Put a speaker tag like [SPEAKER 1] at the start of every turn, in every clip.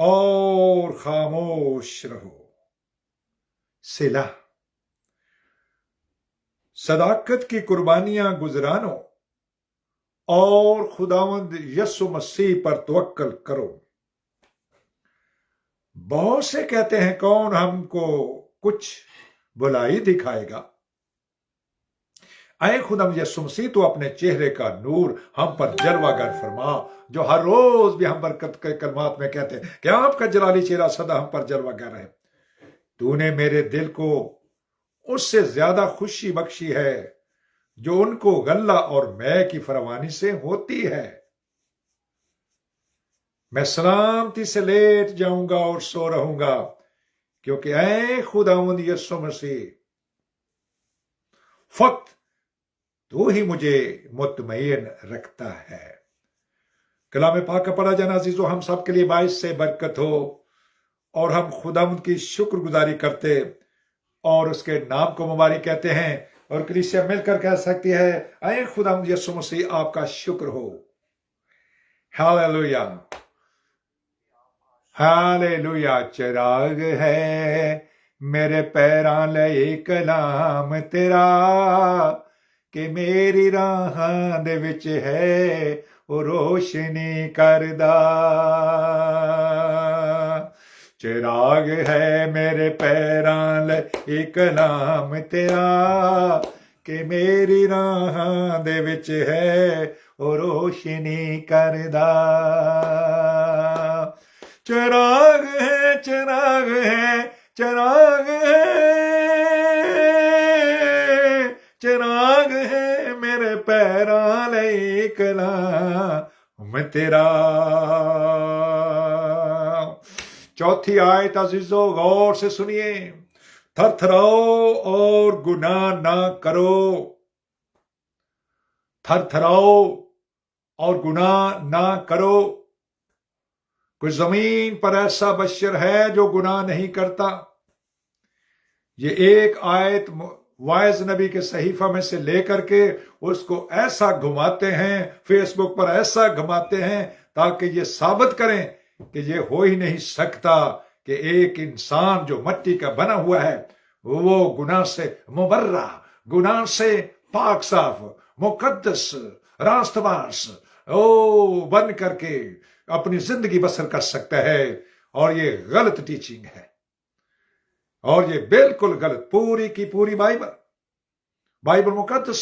[SPEAKER 1] اور خاموش رہو. صلہ. صداقت کی قربانیاں گزرانو اور خداوند یسوع مسیح پر توکل کرو. بہت سے کہتے ہیں کون ہم کو کچھ بھلائی دکھائے گا. اے خداوند یسوع مسیح تو اپنے چہرے کا نور ہم پر جلوہ گر فرما، جو ہر روز بھی ہم برکت کے کلمات میں کہتے ہیں کہ آپ کا جلالی چہرہ سدا ہم پر جلوہ گر ہے. تو نے میرے دل کو اس سے زیادہ خوشی بخشی ہے جو ان کو غلہ اور مے کی فراوانی سے ہوتی ہے. میں سلامتی سے لیٹ جاؤں گا اور سو رہوں گا، کیونکہ اے خداوند یسوع مسیح فقط تو ہی مجھے مطمئن رکھتا ہے. کلام پاک کا پڑھا جانا عزیزو ہم سب کے لیے باعث سے برکت ہو، اور ہم خداوند کی شکر گزاری کرتے اور اس کے نام کو مبارک کہتے ہیں، اور کلیسیا مل کر کہہ سکتی ہے اے خداوند یسوع مسیح آپ کا شکر ہو. Hallelujah hallelujah. چراغ ہے میرے پیراں لئی کلام تیرا، کہ میری راہاں دے وچ ہے او روشنی کردا. چراغ ہے میرے پیراں لئی کلام تیرا، کہ میری راہاں دے وچ ہے او روشنی کردا. چراغ ہے چراغ ہے چراغ ہے چراغ ہے میرے پیراں لئی کلام تیرا. چوتھی آیت عزیزو غور سے سنیے. تھر تھراؤ اور گناہ نہ کرو. تھر تھراؤ اور گناہ نہ کرو. کوئی زمین پر ایسا بشر ہے جو گناہ نہیں کرتا؟ یہ ایک آیت وائز نبی کے صحیفہ میں سے لے کر کے اس کو ایسا گھماتے ہیں، فیس بک پر ایسا گھماتے ہیں تاکہ یہ ثابت کریں کہ یہ ہو ہی نہیں سکتا کہ ایک انسان جو مٹی کا بنا ہوا ہے وہ گناہ سے مبرہ، گناہ سے پاک صاف، مقدس، راست باز بن کر کے اپنی زندگی بسر کر سکتا ہے. اور یہ غلط ٹیچنگ ہے، اور یہ بالکل غلط. پوری کی پوری بائبل مقدس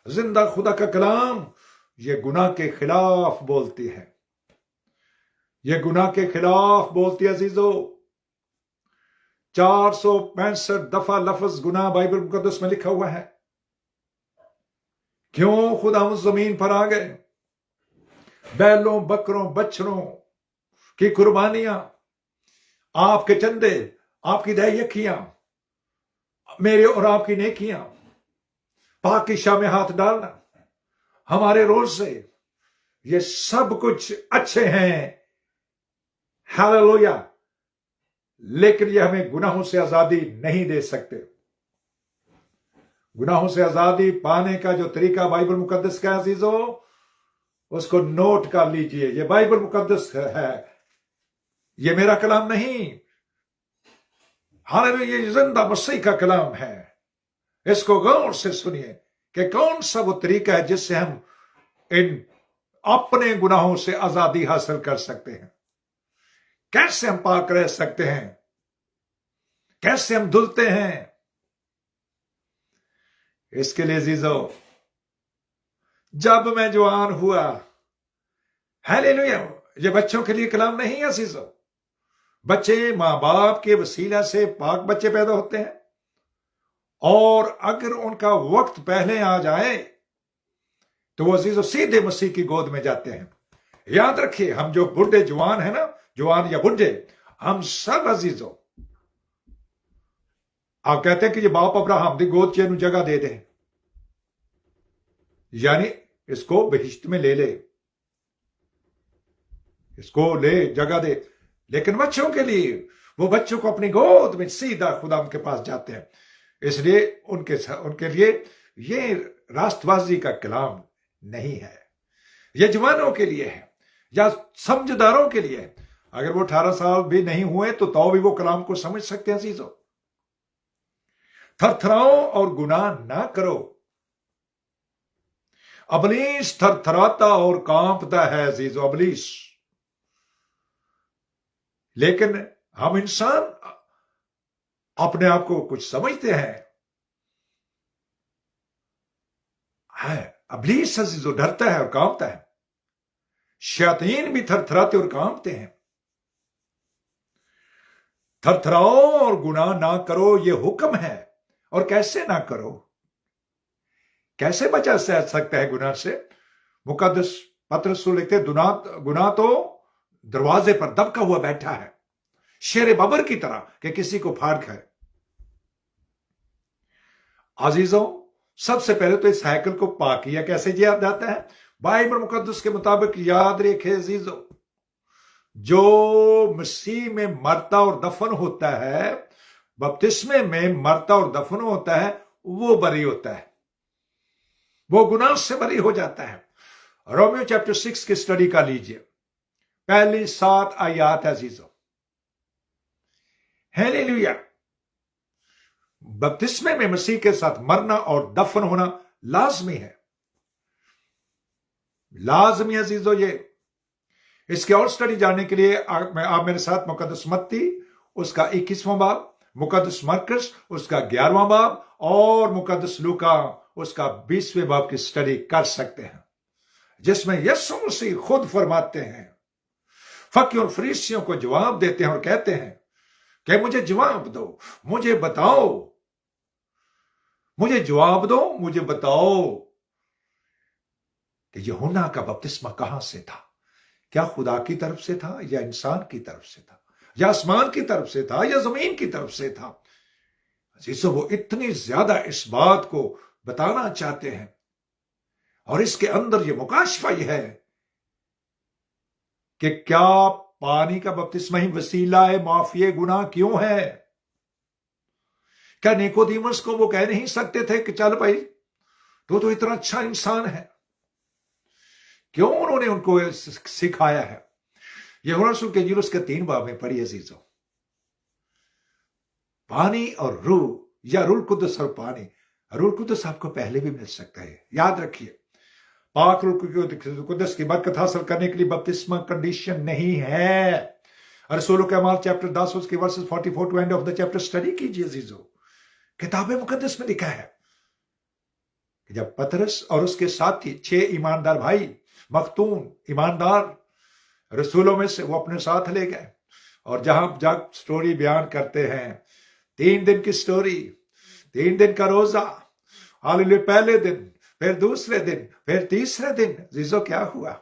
[SPEAKER 1] زندہ خدا کا کلام یہ گناہ کے خلاف بولتی ہے. یہ گناہ کے خلاف بولتی ہے عزیزو. 465 دفعہ لفظ گناہ بائبل مقدس میں لکھا ہوا ہے. کیوں خدا اس زمین پر آ گئے؟ بیلوں، بکروں، بچڑوں کی قربانیاں، آپ کے چندے، آپ کی دہیکیاں، میرے اور آپ کی نیکیاں، پاک کی شاہ میں ہاتھ ڈالنا، ہمارے روزے، یہ سب کچھ اچھے ہیں. ہاللویا. لیکن یہ ہمیں گناہوں سے آزادی نہیں دے سکتے. گناہوں سے آزادی پانے کا جو طریقہ بائبل مقدس کا عزیزو اس کو نوٹ کر لیجئے. یہ بائبل مقدس ہے، یہ میرا کلام نہیں. ہاللویا. یہ زندہ مسیح کا کلام ہے. اس کو غور سے سنیے کہ کون سا وہ طریقہ ہے جس سے ہم ان اپنے گناہوں سے آزادی حاصل کر سکتے ہیں. کیسے ہم پاک رہ سکتے ہیں، کیسے ہم دھلتے ہیں. اس کے لیے عزیزو جب میں جوان ہوا، ہاللویا، یہ بچوں کے لیے کلام نہیں ہے عزیزو. بچے ماں باپ کے وسیلہ سے پاک بچے پیدا ہوتے ہیں، اور اگر ان کا وقت پہلے آ جائے تو وہ عزیزو سیدھے مسیح کی گود میں جاتے ہیں. یاد رکھیے ہم جو بڈھے جوان ہیں نا، جوان یا بڈھے، ہم سب عزیزو، آپ کہتے ہیں کہ یہ باپ ابراہم دی گود چینو جگہ دے دیں، یعنی اس کو بہشت میں لے لے، اس کو لے جگہ دے. لیکن بچوں کے لیے وہ بچوں کو اپنی گود میں سیدھا خدا ان کے پاس جاتے ہیں. اس لیے ان کے لیے یہ راست بازی کا کلام نہیں ہے. یہ جوانوں کے لیے ہے یا سمجھداروں کے لیے. اگر وہ 18 سال بھی نہیں ہوئے تو بھی وہ کلام کو سمجھ سکتے ہیں عزیزو. تھر تھراؤ اور گناہ نہ کرو. ابلیس تھر تھراتا اور کانپتا ہے عزیزو، ابلیس. لیکن ہم انسان اپنے آپ کو کچھ سمجھتے ہیں. ابلیس عزیزو ڈرتا ہے اور کانپتا ہے. شیاطین بھی تھر تھراتے اور کانپتے ہیں. تھر تھراؤ اور گناہ نہ کرو، یہ حکم ہے. اور کیسے نہ کرو؟ کیسے بچا سکتا ہے گناہ سے؟ مقدس پطرس لکھتے گناہ تو دروازے پر دبکا ہوا بیٹھا ہے، شیر ببر کی طرح کہ کسی کو پھاڑ کھائے. عزیزوں، سب سے پہلے تو اس ہیکل کو پاکیہ کیسے کیا جاتا ہے؟ بائبل مقدس کے مطابق یاد رکھے عزیزوں، جو مسیح میں مرتا اور دفن ہوتا ہے، بپتسمے میں مرتا اور دفن ہوتا ہے، وہ بری ہوتا ہے، وہ گناہ سے بری ہو جاتا ہے. رومیو چیپٹر 6 کی سٹڈی کا لیجئے، پہلی 7 آیات عزیزوں. ہیلیلویا. بپتسمے میں مسیح کے ساتھ مرنا اور دفن ہونا لازمی ہے، لازمی عزیزو. یہ اس کے اور سٹڈی جاننے کے لیے آپ میرے ساتھ مقدس متی اس کا 21واں باب، مقدس مرکز اس کا 11واں باب اور مقدس لوکا اس کا 20ویں باب کی سٹڈی کر سکتے ہیں، جس میں یسوع مسیح خود فرماتے ہیں، فقیوں اور فریسیوں کو جواب دیتے ہیں اور کہتے ہیں کہ مجھے جواب دو، مجھے بتاؤ، مجھے جواب دو، مجھے بتاؤ کہ یوحنا کا بپتسمہ کہاں سے تھا؟ کیا خدا کی طرف سے تھا یا انسان کی طرف سے تھا، یا آسمان کی طرف سے تھا یا زمین کی طرف سے تھا؟ عزیزو، وہ اتنی زیادہ اس بات کو بتانا چاہتے ہیں، اور اس کے اندر یہ مکاشفہ یہ ہے کہ کیا پانی کا بپتسمہ ہی وسیلہ معافی گناہ کیوں ہے؟ کیا نیکودیمس کو وہ کہہ نہیں سکتے تھے کہ چل بھائی تو اتنا اچھا انسان ہے؟ کیوں انہوں نے ان کو سکھایا ہے؟ یوحنا رسول کے انجیل اس کے 3 باب میں پڑھی عزیزو. پانی اور روح، یا روح القدس اور پانی. روح القدس آپ کو پہلے بھی مل سکتا ہے، یاد رکھیے. پاک روح القدس کی برکت حاصل کرنے کے لیے بپتسمہ کنڈیشن نہیں ہے. رسولوں کے اعمال چیپٹر 10 اس کے verses 44 to end of the chapter study کیجیے عزیزو. کتاب مقدس میں لکھا ہے کہ جب پطرس اور اس کے ساتھی 6 ایماندار بھائی، مختون ایماندار رسولوں میں سے، وہ اپنے ساتھ لے گئے، اور جہاں سٹوری بیان کرتے ہیں، 3 دن کی سٹوری، 3 دن کا روزہ، حالیلویا. پہلے دن، پھر دوسرے دن، پھر تیسرے دن. عزیزو، کیا ہوا؟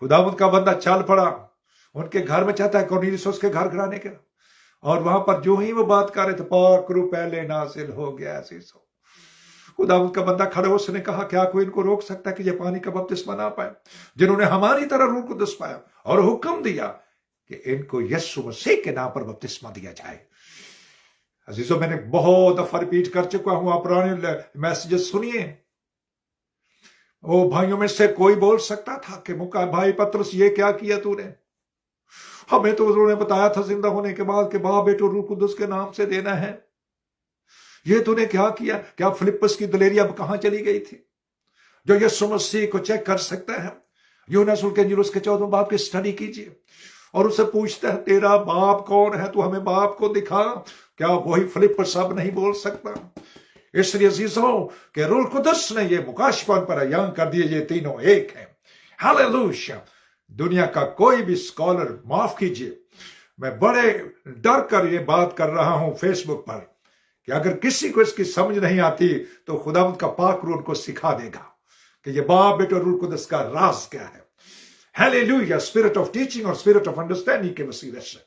[SPEAKER 1] خداوند کا بندہ چل پڑا ان کے گھر میں، چاہتا ہے کورنیلیوس اس کے گھر گھرانے کا، اور وہاں پر جو ہی وہ بات کر رہے تھے، پاک روح پہلے نازل ہو گیا. عزیزو، خداوند کا بندہ کھڑا، اس نے کہا کیا کوئی ان کو روک سکتا ہے کہ یہ پانی کا بپتسمہ نہ پائے، جنہوں نے ہماری طرح روح القدس پایا، اور حکم دیا کہ ان کو یسوع مسیح کے نام پر بپتسمہ دیا جائے. عزیزو، میں نے بہت دفعہ ریپیٹ کر چکا ہوں، آپ پرانے میسیجز سنیے. وہ بھائیوں میں سے کوئی بول سکتا تھا کہ بھائی پطرس یہ کیا کیا تو نے؟ ہمیں تو انہوں نے بتایا تھا زندہ ہونے کے بعد کہ باپ بیٹے روح القدس کے نام سے دینا ہے. یہ تو نے کیا کیا؟ کیا فلپس کی دلیری اب کہاں چلی گئی تھی؟ جو یسوع مسیح کو چیک کر سکتا ہے. یوحنا رسول کے انجیل اس کے 14 باب کی سٹڈی کیجیے، اور اسے پوچھتا ہے تیرا باپ کون ہے؟ تو ہمیں باپ کو دکھا. کیا وہی فلپس اب نہیں بول سکتا؟ اس لیے عزیزوں کہ روح القدس نے یہ مکاشفہ پر عیان کر دیے، یہ تینوں ایک ہیں. ہاللویا. دنیا کا کوئی بھی اسکالر، معاف کیجیے، میں بڑے ڈر کر یہ بات کر رہا ہوں فیس بک پر، کہ اگر کسی کو اس کی سمجھ نہیں آتی تو خداوند کا پاک روح ان کو سکھا دے گا کہ یہ باپ بیٹے اور روح القدس کا راز کیا ہے. ہیلیلویا. اسپرٹ آف ٹیچنگ اور اسپرٹ آف انڈرسٹینڈنگ کے وسیلے سے،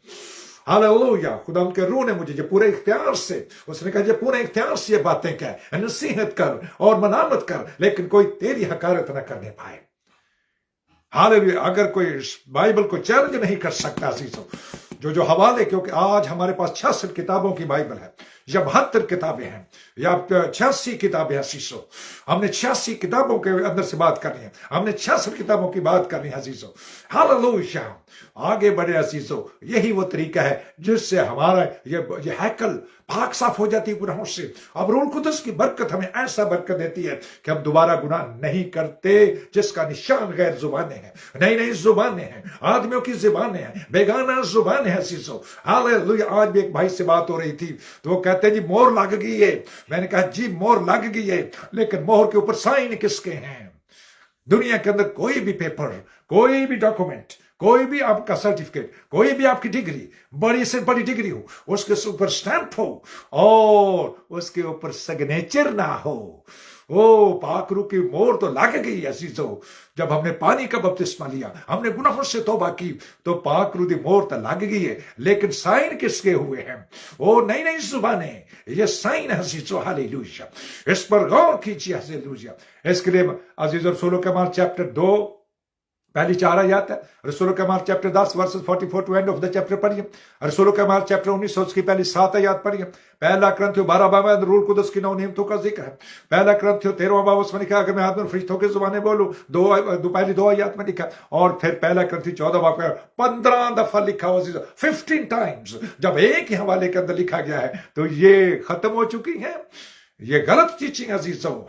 [SPEAKER 1] ہاللویا، خداوند کے روح نے مجھے یہ پورے اختیار سے، اس نے کہا یہ پورے اختیار سے یہ باتیں کہہ، نصیحت کر اور منامت کر، لیکن کوئی تیری حقارت نہ کرنے پائے. ہاللویا. اگر کوئی بائبل کو چیلنج نہیں کر سکتا عزیزو، جو حوالے, کیونکہ آج ہمارے پاس 66 کتابوں کی بائبل ہے یا 72 کتابیں ہیں یا 86 کتابیں ہیں. عزیزو, ہم نے 86 کتابوں کے اندر سے بات کرنی ہے, ہم نے 66 کتابوں کی بات کرنی ہے عزیزو. ہاللویا, آگے بڑھے عزیزو. یہی وہ طریقہ ہے جس سے ہمارا یہ ہیکل پاک صاف ہو جاتی ہے گناہوں سے. اب روح القدس کی برکت ہمیں ایسا برکت دیتی ہے کہ ہم دوبارہ گناہ نہیں کرتے, جس کا نشان غیر زبانیں ہیں, نئی زبانیں ہیں, آدمیوں کی زبانیں ہیں, بیگانہ زبانیں ہیں عزیزو. ہاللویا. آج بھی ایک بھائی سے بات ہو رہی تھی تو وہ کہتے ہیں جی مور لگ گئی ہے. میں نے کہا جی مور لگ گئی ہے, لیکن مور کے اوپر سائن کس کے ہیں؟ دنیا کے اندر کوئی بھی پیپر, کوئی بھی ڈاکومنٹ, کوئی بھی آپ کا سرٹیفکیٹ, کوئی بھی آپ کی ڈگری, بڑی سے بڑی ڈگری ہو, اس کے اوپر سٹیمپ ہو اور اس کے اوپر سگنیچر نہ ہو, پاک روح کی مور تو لگ گئی عزیزو. جب ہم نے پانی کا بپتسمہ لیا, ہم نے گناہوں سے توبہ کی, تو پاک روح کی مور تو لگ گئی ہے, لیکن سائن کس کے ہوئے ہیں؟ نئی زبانیں, یہ سائن ہے عزیزو. ہاللیلویا. اس پر غور کیجیے ہاللیلویا. اس کے لیے عزیز رسول کمال چیپٹر 2 پہلی 4 آیات ہے. رسول کمال chapter 10 verses 44 to end of the chapter پڑھیے. رسول کمال چیپٹر 19 اس کی پہلی 7 آیات پڑھیے. پہلا کرنتھیوں 12 باب میں روح القدس کی 9 نعمتوں کا ذکر ہے. پہلا کرنتھیوں 13 باب اس میں لکھا اگر میں آدمی اور فرشتوں کی زبانیں بولوں, پہلی 2 آیات میں لکھا. اور پھر پہلا کرنتھیوں 14 باب میں 15 دفعہ لکھا ہوا, 15 ٹائمز. جب ایک ہی حوالے کے اندر لکھا گیا ہے تو یہ ختم ہو چکی ہے. یہ غلط ٹیچنگ عزیزو,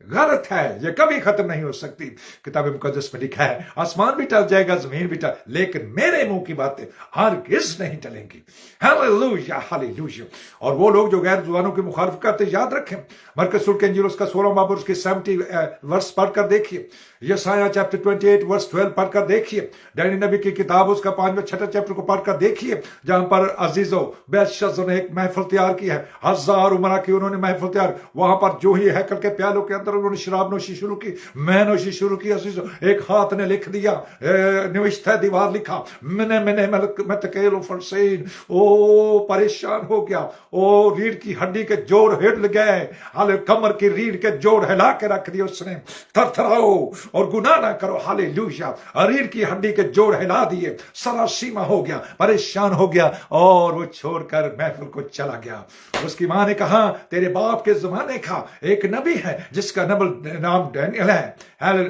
[SPEAKER 1] غلط ہے, یہ کبھی ختم نہیں ہو سکتی. کتاب مقدس میں لکھا ہے آسمان بھی ٹل جائے گا, زمین بھی ٹل, لیکن میرے منہ کی باتیں ہرگز نہیں ٹلیں گی. ہاللیلویا ہاللیلویا. اور وہ لوگ جو غیر زبانوں کی مخالفت کرتے, یاد رکھیں مرکز کے انجیل اس کا 16 باب اس کی 70 ورس پڑھ کر دیکھیے. یسایہ چیپٹر 28 ورس 12 پڑھ کر دیکھیے. ڈینی نبی کی کتاب اس کا 5واں 6واں چیپٹر کو پڑھ کر دیکھیے, جہاں پر عزیزو بیلشازر نے ایک محفل تیار کی ہے. 1000 عمرہ کی انہوں نے محفل تیار. وہاں پر جو ہی ہیکل کے پیالوں کے اندر انہوں نے شراب نوشی شروع کی, میں نوشی شروع کی عزیزو. ایک ہاتھ نے لکھ دیا, نوشت ہے دیوار لکھا, میں متکیل فرسین. پریشان ہو گیا. ریڑھ کی ہڈی کے جوڑ ہل گئے, کمر کی ریڑھ کے جوڑ ہلا کے رکھ دی اس نے. تھرتھراؤ اور گناہ نہ کرو. ہاللیلویا. ریڑھ کی ہڈی کے جوڑ ہلا دیے, سراسیمہ ہو گیا, پریشان ہو گیا اور وہ چھوڑ کر محفل کو چلا گیا. اس کی ماں نے کہا تیرے باپ کے زمانے کا ایک نبی ہے جس کا نام ڈینیل ہے,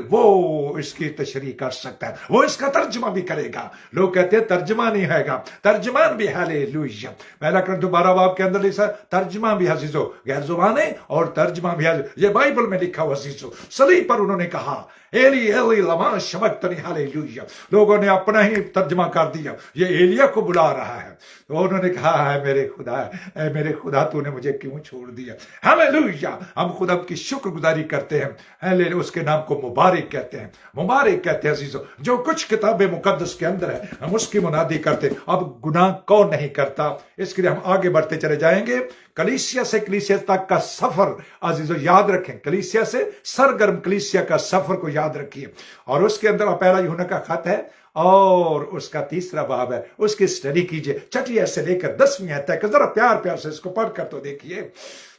[SPEAKER 1] وہ اس کی تشریح کر سکتا ہے, وہ اس کا ترجمہ بھی کرے گا. لوگ کہتے ہیں ترجمہ نہیں ہے گا, ترجمان بھی. ہاللیلویا. پہلا کرنتھیوں 12 باب کے اندر لکھا ترجمہ بھی عزیزو, غیر زبانیں اور ترجمہ بھی عزیزو. یہ بائبل میں لکھا ہوا عزیزو. صلیب پر انہوں نے کہا ایلی ایلی لما شبقتنی. ہاللیلویا. لوگوں نے اپنا ہی ترجمہ کر دیا, یہ ایلیا کو بلا رہا ہے. تو انہوں نے کہا اے میرے خدا تو نے مجھے کیوں چھوڑ دیا. ہاللیلویا. ہم خدا کی شکر گزاری کرتے ہیں, اس کے نام کو مبارک کہتے ہیں, مبارک کہتے ہیں عزیزو. جو کچھ کتاب مقدس کے اندر ہے ہم اس کی منادی کرتے ہیں. اب گناہ کون نہیں کرتا؟ اس کے لیے ہم آگے بڑھتے چلے جائیں گے. کلیسیا سے کلیسیا تک کا سفر عزیزو یاد رکھیں. کلیسیا سے سرگرم کلیسیا کا سفر کو یاد رکھیے. اور اس کے اندر پہلا یوحنا کا خط ہے اور اس کا 3 باب ہے, اس کی سٹڈی کیجئے 6 سے لے کر 10 تک. ذرا پیار سے اس کو پڑھ کر تو دیکھیے,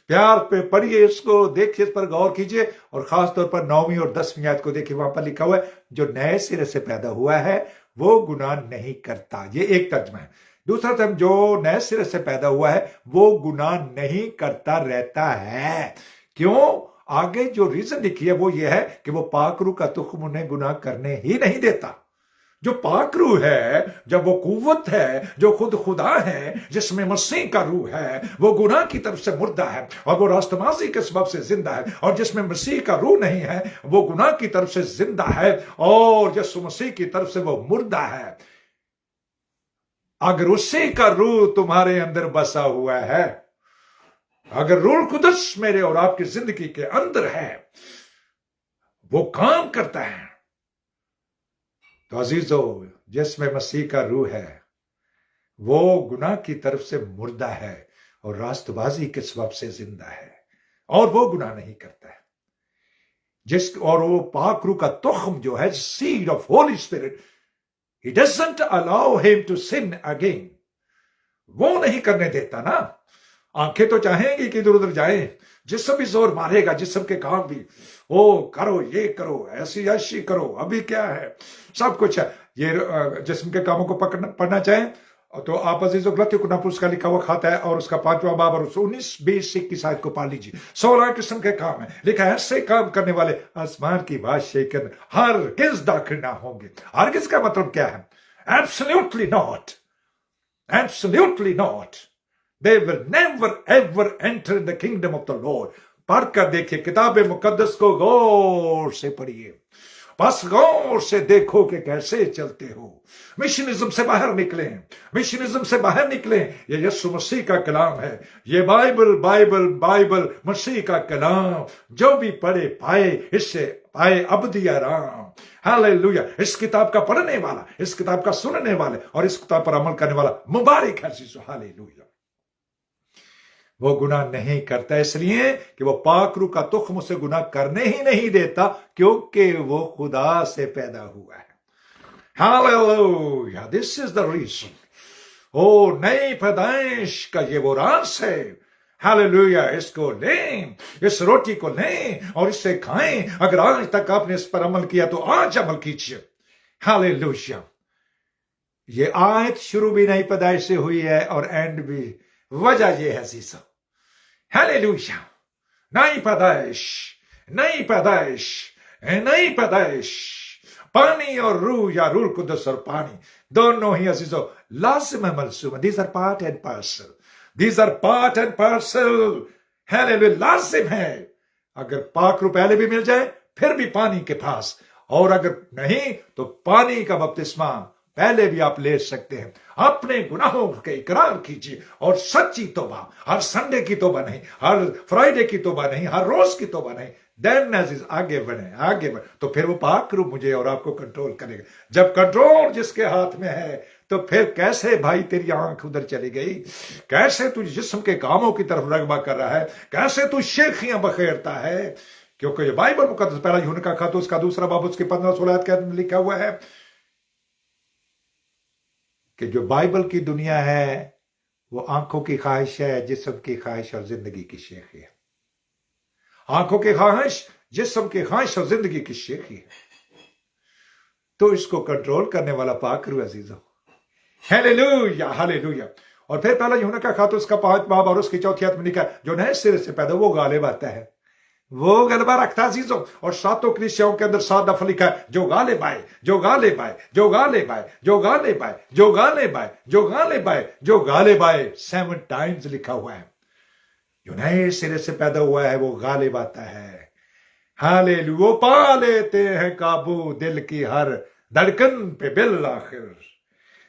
[SPEAKER 1] پیار پہ پڑھیے, اس کو دیکھیے, اس پر غور کیجئے. اور خاص طور پر 9ویں اور 10ویں آیت کو دیکھیے. وہاں پر لکھا ہوا ہے جو نئے سرے سے پیدا ہوا ہے وہ گناہ نہیں کرتا. یہ ایک ترجمہ ہے. دوسرا ترجمہ جو نئے سرے سے پیدا ہوا ہے وہ گناہ نہیں کرتا رہتا ہے. کیوں؟ آگے جو ریزن لکھی ہے وہ یہ ہے کہ وہ پاک روح کا تخم انہیں گناہ کرنے ہی نہیں دیتا. جو پاک روح ہے, جب وہ قوت ہے جو خود خدا ہے, جس میں مسیح کا روح ہے, وہ گناہ کی طرف سے مردہ ہے اور وہ راست بازی کے سبب سے زندہ ہے. اور جس میں مسیح کا روح نہیں ہے وہ گناہ کی طرف سے زندہ ہے اور جس مسیح کی طرف سے وہ مردہ ہے. اگر اسی کا روح تمہارے اندر بسا ہوا ہے, اگر روح القدس میرے اور آپ کی زندگی کے اندر ہے, وہ کام کرتا ہے, تو عزیزو جس میں مسیح کا روح ہے وہ گناہ کی طرف سے مردہ ہے اور راست بازی کے سبب سے زندہ ہے اور وہ گناہ نہیں کرتا ہے. اور وہ پاک روح کا تخم جو ہے, seed of Holy Spirit, he doesn't allow him to sin again. وہ نہیں کرنے دیتا نا. آنکھیں تو چاہیں گی کہ ادھر ادھر جائیں, جسم بھی زور مارے گا, جسم کے کام بھی, کرو یہ کرو, ایسی ایسی کرو, ابھی کیا ہے, سب کچھ ہے. یہ جسم کے کاموں کو پڑھنا چاہیں تو آپ عزیزو غلطی کو ناپوس کا لکھا ہوا کھاتا ہے اور اس کا 5واں باب اور 19 20 21 آیت کو پڑھ لیجیے. 16 قسم کے کام ہیں لکھا ہے. ایسے کام کرنے والے آسمان کی بادشاہی کے اندر ہرگز داخل نہ ہوں گے. ہرگز کا مطلب کیا ہے؟ Absolutely not. Absolutely not. They will never ever enter the kingdom of the Lord. پڑھ کر دیکھیے کتاب مقدس کو غور سے پڑھیے. بس غور سے دیکھو کہ کیسے چلتے ہو. مشنزم سے باہر نکلیں. مشنزم سے باہر نکلیں. یہ یسوع مسیح کا کلام ہے. یہ بائبل بائبل بائبل مسیح کا کلام. جو بھی پڑھے پائے اس سے پائے ابدی آرام. ہاللویا. اس کتاب کا پڑھنے والا, اس کتاب کا سننے والے اور اس کتاب پر عمل کرنے والا مبارک ہے. ہاللویا. وہ گناہ نہیں کرتا اس لیے کہ وہ پاک روح کا تخم اسے گناہ کرنے ہی نہیں دیتا کیونکہ وہ خدا سے پیدا ہوا ہے. Hallelujah. This is the reason. نئی پیدائش کا یہ وہ راز ہے. Hallelujah. اس کو لیں, اس روٹی کو لیں اور اس سے کھائیں. اگر آج تک آپ نے اس پر عمل کیا تو آج عمل کیجیے. Hallelujah. یہ آیت شروع بھی نئی پیدائش سے ہوئی ہے اور اینڈ بھی. وجہ یہ ہے عزیزو. ہاللویا. نئی پیدائش, نئی پیدائش, نئی پیدائش. پانی اور روح یا روح القدس اور پانی دونوں ہی عزیزو لازم ہے ملزوم. These are part and parcel. These are part and parcel. Hallelujah. لازم ہے. اگر پاک روح پہلے بھی مل جائے پھر بھی پانی کے پاس, اور اگر نہیں تو پانی کا بپتسمہ پہلے بھی آپ لے سکتے ہیں. اپنے گناہوں کے اقرار کیجیے اور سچی توبہ. ہر سنڈے کی توبہ نہیں, ہر فرائیڈے کی توبہ نہیں, ہر روز کی توبہ نہیں. دین عزیز آگے بڑھیں, آگے بڑھیں تو پھر وہ پاک روح مجھے اور آپ کو کنٹرول کرے گا. جب کنٹرول جس کے ہاتھ میں ہے تو پھر کیسے بھائی تیری آنکھ ادھر چلی گئی, کیسے تو جسم کے کاموں کی طرف رغبہ کر رہا ہے, کیسے تو شیخیاں بخیرتا ہے. کیونکہ یہ بائبل مقدس پہلا یوحنا کا خط اس کا 2 باب اس کی 15-16 آیت کے اندر لکھا ہوا ہے کہ جو بائبل کی دنیا ہے وہ آنکھوں کی خواہش ہے, جسم کی خواہش اور زندگی کی شیخی ہے. آنکھوں کی خواہش, جسم کی خواہش اور زندگی کی شیخی ہے. تو اس کو کنٹرول کرنے والا پاک روح عزیزو. ہاللویا. ہاللویا. اور پھر پہلا یوحنا کا خط اس کا 5 باب اور اس کی 4 آیت میں لکھا جو نئے سرے سے پیدا وہ غالب آتا ہے. وہ غلبہ رکھتا ہے عزیزو. اور 7 کلیسیاؤں کے اندر 7 دفعہ لکھا ہے جو غالب آئے, جو غالب آئے, جو غالب آئے, جو غالب آئے, جو غالب آئے, جو غالب آئے, جو غالب آئے. 7 ٹائمز لکھا ہوا ہے. جو نئے سرے سے پیدا ہوا ہے وہ غالب آتا ہے. ہاللویا. وہ پا لیتے ہیں قابو دل کی ہر دھڑکن پہ بالآخر.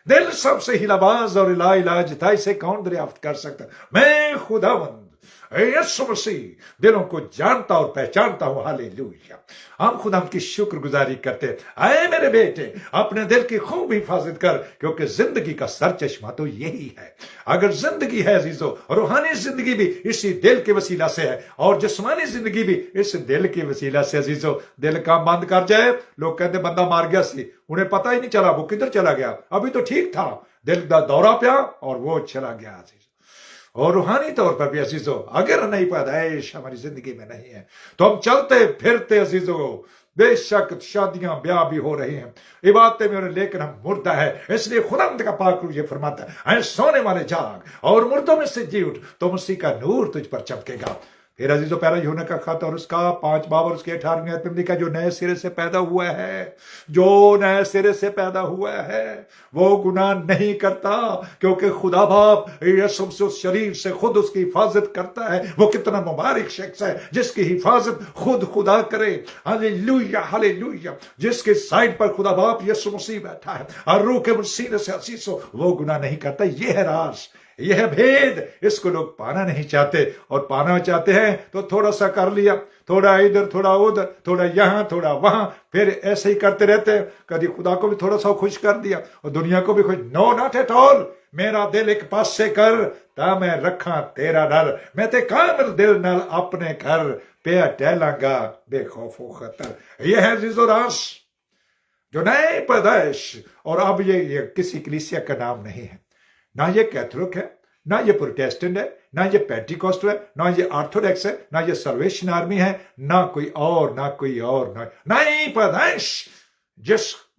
[SPEAKER 1] دل سب سے ہلاواز اور لا علاج تھا, اسے کون دریافت کر سکتا؟ میں خداوند یسوع مسیح دلوں کو جانتا اور پہچانتا ہوں. ہاللویا. ہم خدا کی شکر گزاری کرتے. اے میرے بیٹے اپنے دل کی خوب حفاظت کر کیونکہ زندگی کا سر چشمہ تو یہی ہے. اگر زندگی ہے عزیزو, روحانی زندگی بھی اسی دل کے وسیلہ سے ہے اور جسمانی زندگی بھی اس دل کے وسیلہ سے. عزیزو دل کام بند کر جائے, لوگ کہتے بندہ مار گیا سی, انہیں پتہ ہی نہیں چلا وہ کدھر چلا گیا, ابھی تو ٹھیک تھا, دل دا دورہ پیا اور وہ چلا گیا. عزیزو اور روحانی طور پر بھی عزیزو اگر نئی پیدائش ہماری زندگی میں نہیں ہے تو ہم چلتے پھرتے عزیزو بے شک شادیاں بیاہ بھی ہو رہی ہیں, عبادتیں بھی ہو رہی, لیکن ہم مردہ ہے. اس لیے خداوند کا پاک روح یہ فرماتا ہے اے سونے والے جاگ اور مردوں میں سے جی اٹھ تو مسیح کا نور تجھ پر چمکے گا. پھر عزیزو پہلا یوحنا کا خط اور اس کا 5 باب اور اس کے 18ویں آیت میں لکھا جو نئے سرے سے پیدا ہوا ہے, جو نئے سرے سے پیدا ہوا ہے وہ گناہ نہیں کرتا کیونکہ خدا باپ یسوع سے اس شریر سے خود اس کی حفاظت کرتا ہے. وہ کتنا مبارک شخص ہے جس کی حفاظت خود خدا کرے. ہاللویا. ہاللویا. جس کے سائڈ پر خدا باپ یسوع مسیح بیٹھا ہے اور روح کے سینے سے عزیزو وہ گناہ نہیں کرتا. یہ ہے راز, یہ ہے بھید. اس کو لوگ پانا نہیں چاہتے, اور پانا چاہتے ہیں تو تھوڑا سا کر لیا, تھوڑا ادھر تھوڑا ادھر, تھوڑا یہاں تھوڑا وہاں, پھر ایسے ہی کرتے رہتے ہیں. کبھی خدا کو بھی تھوڑا سا خوش کر دیا اور دنیا کو بھی خوش. نو ناٹ ایٹ آل. میرا دل ایک پاس سے کر تا میں رکھاں تیرا ڈر, میں تے کامل دل نال اپنے گھر پہ ٹہلاں گا بے خوف و خطر. یہ ہے عزیز و راز جو نئے پیدائش. اور اب یہ کسی کلیسیا کا نام نہیں ہے, نہ یہ کیتھولک ہے, نہ یہ پروٹیسٹنٹ ہے, نہ یہ پینٹیکوسٹل ہے, نہ یہ آرتھوڈکس ہے, نہ یہ سلویشن آرمی ہے, نہ کوئی اور, نہ کوئی اور. نئی پیدائش جس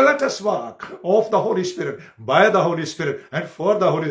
[SPEAKER 1] Let us walk of the Holy Spirit, by the Holy Spirit and for the Holy Spirit।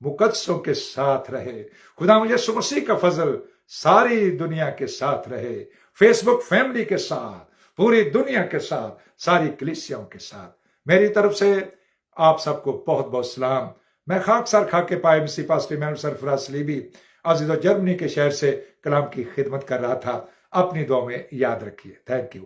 [SPEAKER 1] مقدسوں کے ساتھ رہے. خدا یسوع مسیح کا فضل ساری دنیا کے ساتھ رہے، فیس بک فیملی کے ساتھ، پوری دنیا کے ساتھ، ساری کلیسیاؤں کے ساتھ. میری طرف سے آپ سب کو بہت بہت سلام. میں خاکسار خاک کے پائے مسیح پاسٹر ایمینول سرفراز سلیبی عزیز و جرمنی کے شہر سے کلام کی خدمت کر رہا تھا. اپنی دعا میں یاد رکھیے. Thank you.